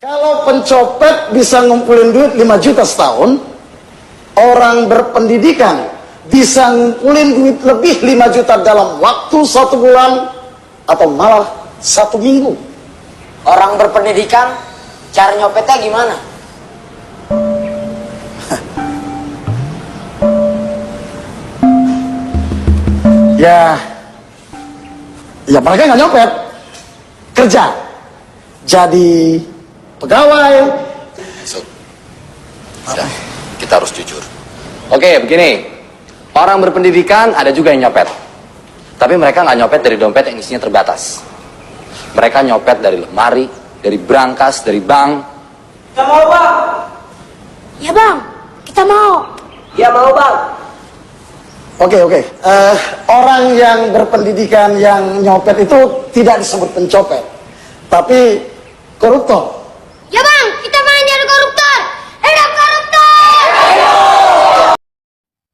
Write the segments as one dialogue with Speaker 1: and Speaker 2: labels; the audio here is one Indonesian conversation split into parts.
Speaker 1: Kalau pencopet bisa ngumpulin duit 5 juta setahun, orang berpendidikan bisa ngumpulin duit lebih 5 juta dalam waktu 1 bulan atau malah 1 minggu.
Speaker 2: Orang berpendidikan, cara nyopetnya gimana?
Speaker 1: Ya mereka nggak nyopet, kerja, jadi pegawai.
Speaker 3: Kita harus jujur. Oke, begini. Orang berpendidikan ada juga yang nyopet. Tapi mereka nggak nyopet dari dompet yang isinya terbatas. Mereka nyopet dari lemari, dari brankas, dari bank.
Speaker 2: Kita mau, Bang.
Speaker 4: Ya bang, kita mau.
Speaker 2: Ya mau, Bang.
Speaker 1: Oke. Orang yang berpendidikan yang nyopet itu tidak disebut pencopet, tapi koruptor.
Speaker 4: Ya bang, kita main jadi koruptor. Hidup koruptor!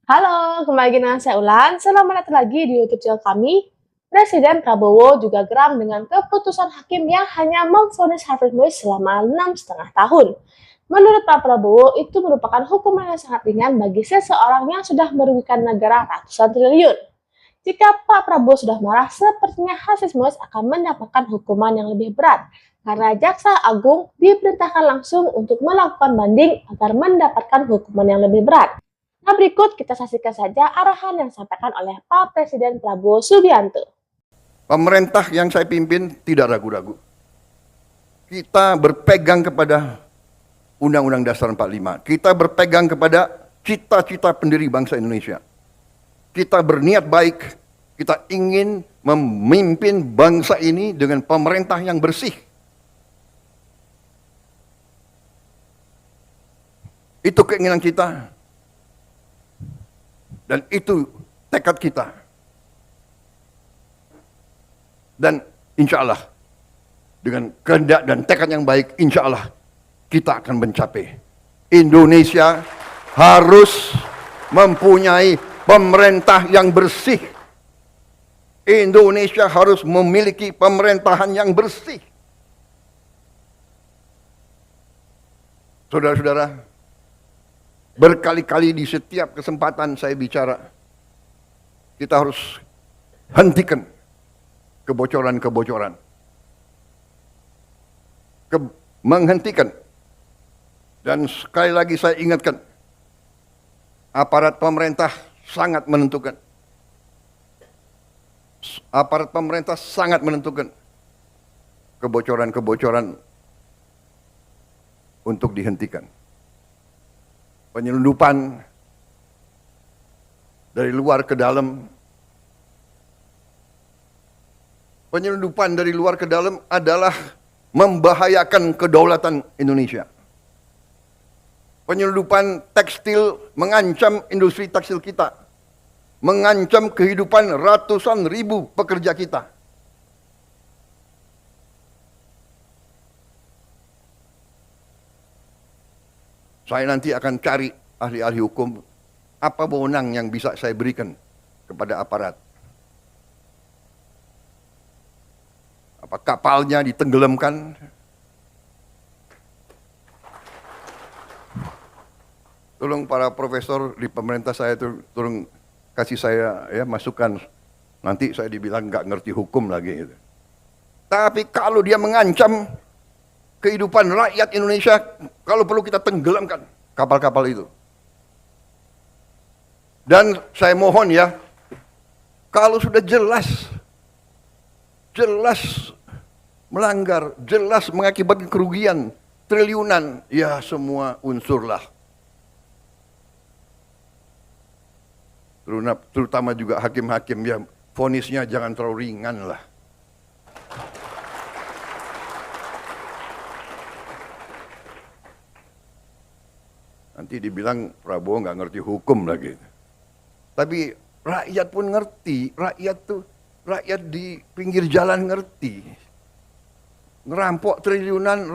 Speaker 5: Halo, kembali dengan saya Ulan. Selamat datang lagi di YouTube channel kami. Presiden Prabowo juga geram dengan keputusan hakim yang hanya memvonis Harvey Mois selama 6,5 tahun. Menurut Pak Prabowo, itu merupakan hukuman yang sangat ringan bagi seseorang yang sudah merugikan negara ratusan triliun. Jika Pak Prabowo sudah marah, sepertinya Harvey Mois akan mendapatkan hukuman yang lebih berat, karena Jaksa Agung diperintahkan langsung untuk melakukan banding agar mendapatkan hukuman yang lebih berat. Nah, berikut kita saksikan saja arahan yang disampaikan oleh Pak Presiden Prabowo Subianto.
Speaker 6: Pemerintah yang saya pimpin tidak ragu-ragu. Kita berpegang kepada Undang-Undang Dasar 45. Kita berpegang kepada cita-cita pendiri bangsa Indonesia. Kita berniat baik, kita ingin memimpin bangsa ini dengan pemerintah yang bersih. Itu keinginan kita. Dan itu tekad kita. Dan insya Allah, dengan kehendak dan tekad yang baik, insya Allah kita akan mencapai. Indonesia harus mempunyai pemerintah yang bersih. Indonesia harus memiliki pemerintahan yang bersih. Saudara-saudara, berkali-kali di setiap kesempatan saya bicara, kita harus hentikan kebocoran-kebocoran. Menghentikan. Dan sekali lagi saya ingatkan, aparat pemerintah sangat menentukan. Aparat pemerintah sangat menentukan kebocoran-kebocoran untuk dihentikan. Penyelundupan dari luar ke dalam. Penyelundupan dari luar ke dalam adalah membahayakan kedaulatan Indonesia. Penyelundupan tekstil mengancam industri tekstil kita. Mengancam kehidupan ratusan ribu pekerja kita. Saya nanti akan cari ahli-ahli hukum, apa wewenang yang bisa saya berikan kepada aparat. Apa kapalnya ditenggelamkan? Tolong para profesor di pemerintah saya itu tolong kasih saya ya masukan. Nanti saya dibilang nggak ngerti hukum lagi. Gitu. Tapi kalau dia mengancam kehidupan rakyat Indonesia, kalau perlu kita tenggelamkan kapal-kapal itu. Dan saya mohon ya, kalau sudah jelas melanggar, jelas mengakibatkan kerugian triliunan, ya semua unsurlah. Terutama juga hakim-hakim ya, vonisnya jangan terlalu ringan lah. Nanti dibilang Prabowo nggak ngerti hukum lagi. Tapi rakyat pun ngerti, rakyat di pinggir jalan ngerti. Ngerampok triliunan,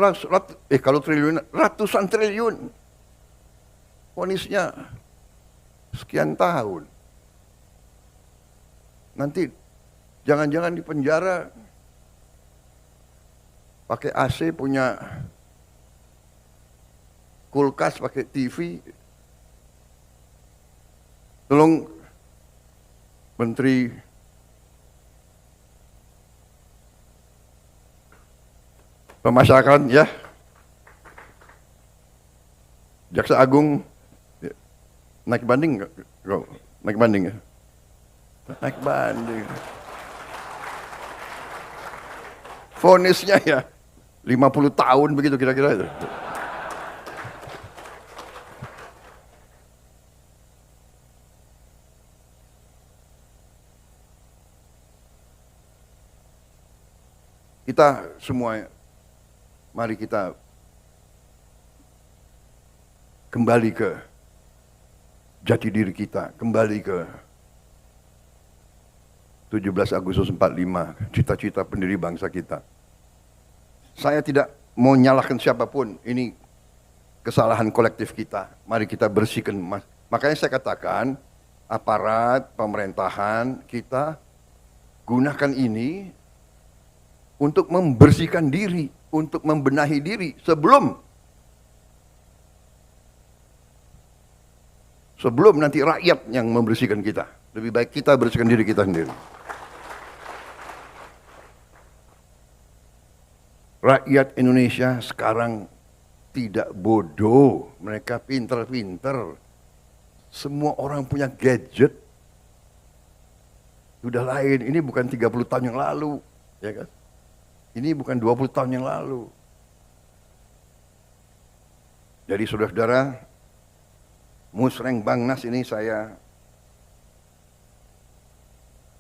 Speaker 6: kalau triliunan, ratusan triliun. Vonisnya sekian tahun. Nanti jangan-jangan di penjara pakai AC punya kulkas, pakai TV. Tolong Menteri Pemasyarakatan ya, Jaksa Agung ya. Naik banding nggak? Naik banding ya? Naik banding. Vonisnya ya 50 tahun begitu kira-kira itu. Kita semua, mari kita kembali ke jati diri kita, kembali ke 17 Agustus 45, cita-cita pendiri bangsa kita. Saya tidak mau nyalahkan siapapun, ini kesalahan kolektif kita. Mari kita bersihkan. Makanya saya katakan, aparat pemerintahan kita gunakan ini untuk membersihkan diri, untuk membenahi diri sebelum nanti rakyat yang membersihkan kita. Lebih baik kita bersihkan diri kita sendiri. Rakyat Indonesia sekarang tidak bodoh, mereka pinter-pinter. Semua orang punya gadget. Sudah lain, ini bukan 30 tahun yang lalu, ya kan? Ini bukan 20 tahun yang lalu. Jadi saudara-saudara, Musreng Bangnas ini saya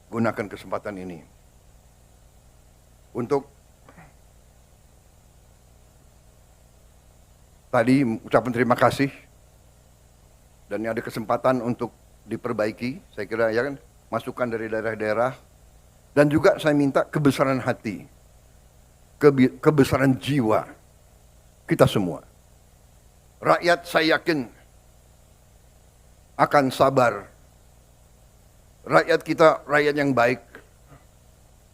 Speaker 6: gunakan kesempatan ini untuk tadi ucapan terima kasih, dan ada kesempatan untuk diperbaiki, saya kira ya kan, masukan dari daerah-daerah, dan juga saya minta kebesaran hati, kebesaran jiwa kita semua. Rakyat saya yakin akan sabar. Rakyat kita rakyat yang baik.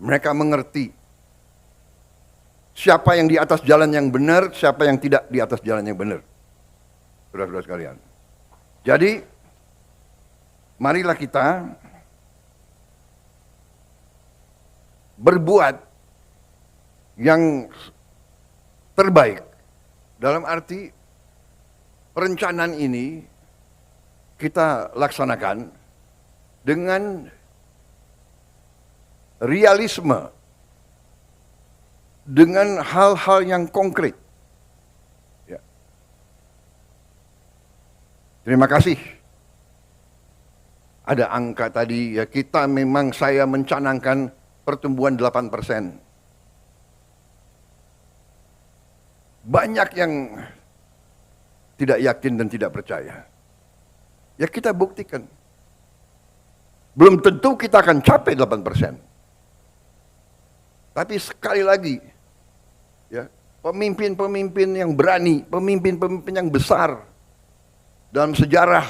Speaker 6: Mereka mengerti siapa yang di atas jalan yang benar, siapa yang tidak di atas jalan yang benar. Saudara-saudara sekalian. Jadi, marilah kita berbuat yang terbaik. Dalam arti perencanaan ini kita laksanakan dengan realisme, dengan hal-hal yang konkret. Ya. Terima kasih. Ada angka tadi, ya kita memang saya mencanangkan pertumbuhan 8%. Banyak yang tidak yakin dan tidak percaya. Ya kita buktikan. Belum tentu kita akan capai 8%. Tapi sekali lagi, ya, pemimpin-pemimpin yang berani, pemimpin-pemimpin yang besar dalam sejarah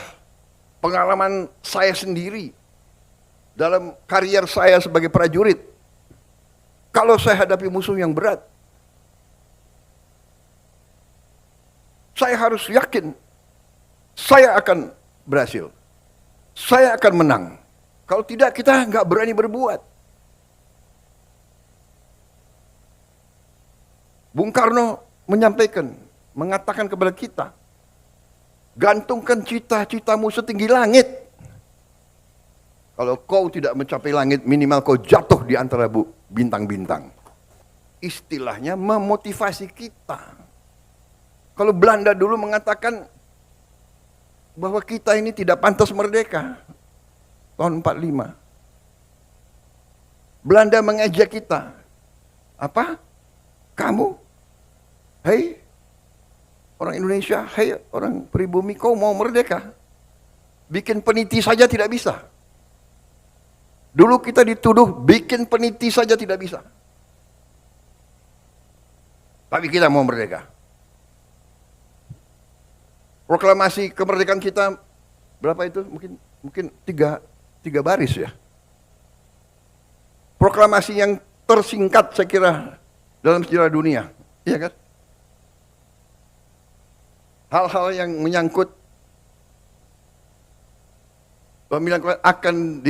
Speaker 6: pengalaman saya sendiri, dalam karier saya sebagai prajurit, kalau saya hadapi musuh yang berat, saya harus yakin saya akan berhasil. Saya akan menang. Kalau tidak, kita nggak berani berbuat. Bung Karno menyampaikan, mengatakan kepada kita, gantungkan cita-citamu setinggi langit. Kalau kau tidak mencapai langit, minimal kau jatuh di antara bintang-bintang. Istilahnya memotivasi kita. Kalau Belanda dulu mengatakan bahwa kita ini tidak pantas merdeka, tahun 45. Belanda mengejek kita. Apa? Kamu? Hei, orang Indonesia, hei orang pribumi, kau mau merdeka? Bikin peniti saja tidak bisa. Dulu kita dituduh bikin peniti saja tidak bisa. Tapi kita mau merdeka. Proklamasi kemerdekaan kita berapa itu? Mungkin tiga baris ya. Proklamasi yang tersingkat saya kira dalam sejarah dunia, iya kan? hal-hal yang menyangkut pemilihan akan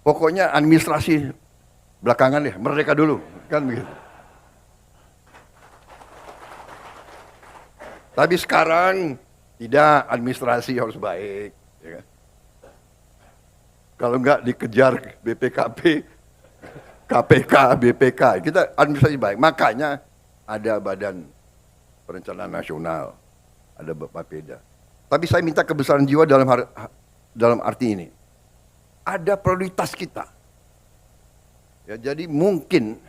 Speaker 6: pokoknya administrasi belakangan deh, merdeka dulu, kan begitu. Tapi sekarang tidak, administrasi harus baik, ya kan? Kalau enggak dikejar BPKP, KPK, BPK, kita administrasi baik. Makanya ada Badan Perencanaan Nasional, ada Bapeda. Tapi saya minta kebesaran jiwa dalam arti ini. Ada prioritas kita. Ya, jadi mungkin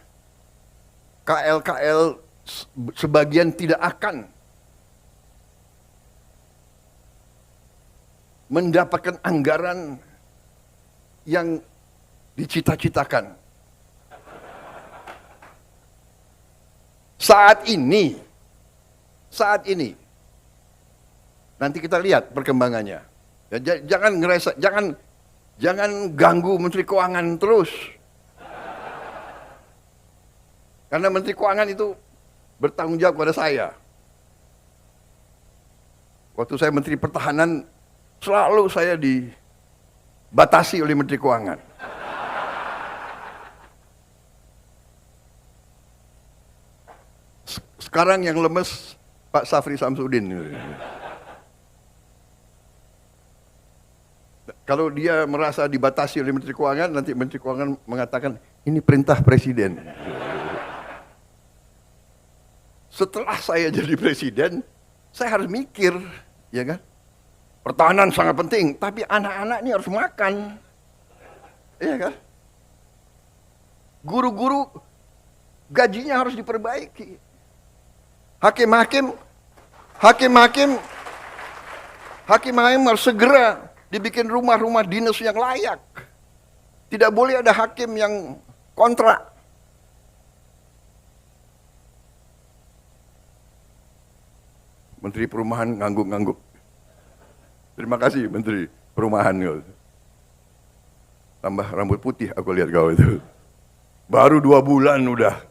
Speaker 6: KL-KL sebagian tidak akan mendapatkan anggaran yang dicita-citakan. Saat ini, nanti kita lihat perkembangannya. Ya, jangan ganggu Menteri Keuangan terus. Karena Menteri Keuangan itu bertanggung jawab pada saya. Waktu saya Menteri Pertahanan, selalu saya dibatasi oleh Menteri Keuangan. Sekarang yang lemes Pak Safri Samsudin. Kalau dia merasa dibatasi oleh Menteri Keuangan, nanti Menteri Keuangan mengatakan, ini perintah Presiden. Setelah saya jadi Presiden, saya harus mikir, ya kan? Pertahanan sangat penting, tapi anak-anak ini harus makan. Iya kan? Guru-guru gajinya harus diperbaiki. Hakim-hakim harus segera dibikin rumah-rumah dinas yang layak. Tidak boleh ada hakim yang kontrak. Menteri Perumahan ngangguk-ngangguk. Terima kasih Menteri Perumahan. Tambah rambut putih aku lihat kau itu. Baru 2 bulan udah.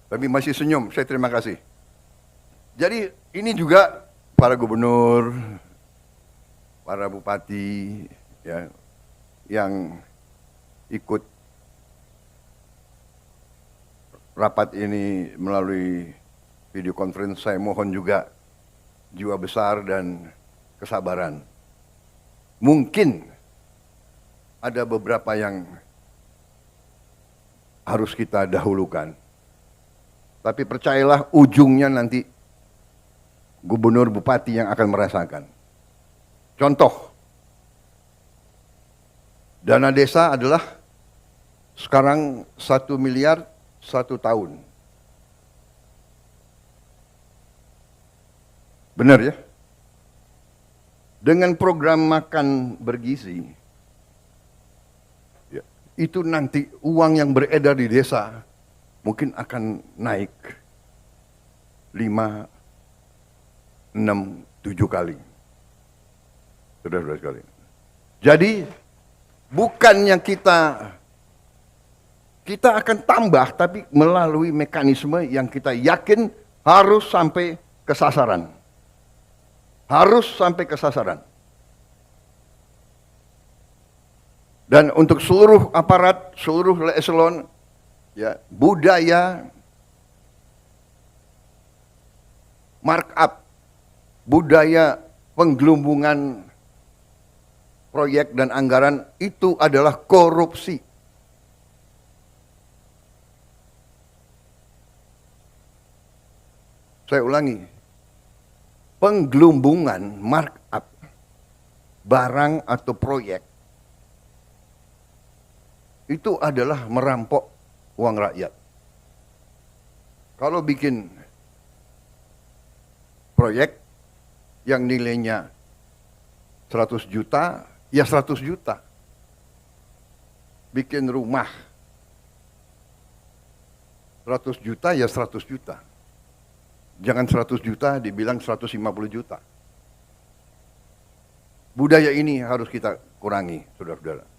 Speaker 6: Tapi masih senyum, saya terima kasih. Jadi ini juga para gubernur, para bupati, ya, yang ikut rapat ini melalui video conference, saya mohon juga jiwa besar dan kesabaran. Mungkin ada beberapa yang harus kita dahulukan. Tapi percayalah ujungnya nanti gubernur bupati yang akan merasakan. Contoh, dana desa adalah sekarang 1 miliar 1 tahun. Benar ya? Dengan program makan bergizi, ya, itu nanti uang yang beredar di desa mungkin akan naik 5, 6, 7 kali. Saudara-saudara sekalian. Jadi bukannya kita akan tambah, tapi melalui mekanisme yang kita yakin harus sampai ke sasaran. Harus sampai ke sasaran. Dan untuk seluruh aparat, seluruh eselon, ya, budaya markup, budaya penggelumbungan proyek dan anggaran itu adalah korupsi. Saya ulangi, penggelumbungan markup barang atau proyek itu adalah merampok uang rakyat. Kalau bikin proyek yang nilainya 100 juta, ya 100 juta. Bikin rumah 100 juta, ya 100 juta. Jangan 100 juta dibilang 150 juta. Budaya ini harus kita kurangi, saudara-saudara.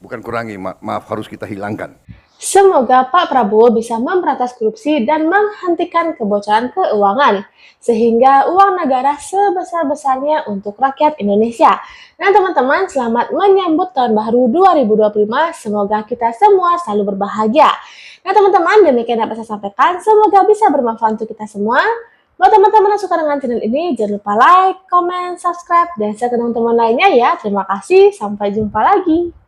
Speaker 6: Bukan kurangi, maaf, harus kita hilangkan.
Speaker 5: Semoga Pak Prabowo bisa memberantas korupsi dan menghentikan kebocoran keuangan, sehingga uang negara sebesar-besarnya untuk rakyat Indonesia. Nah teman-teman, selamat menyambut tahun baru 2025, semoga kita semua selalu berbahagia. Nah teman-teman, demikian dapat saya sampaikan, semoga bisa bermanfaat untuk kita semua. Buat teman-teman yang suka dengan channel ini, jangan lupa like, comment, subscribe, dan share ke teman-teman lainnya ya. Terima kasih, sampai jumpa lagi.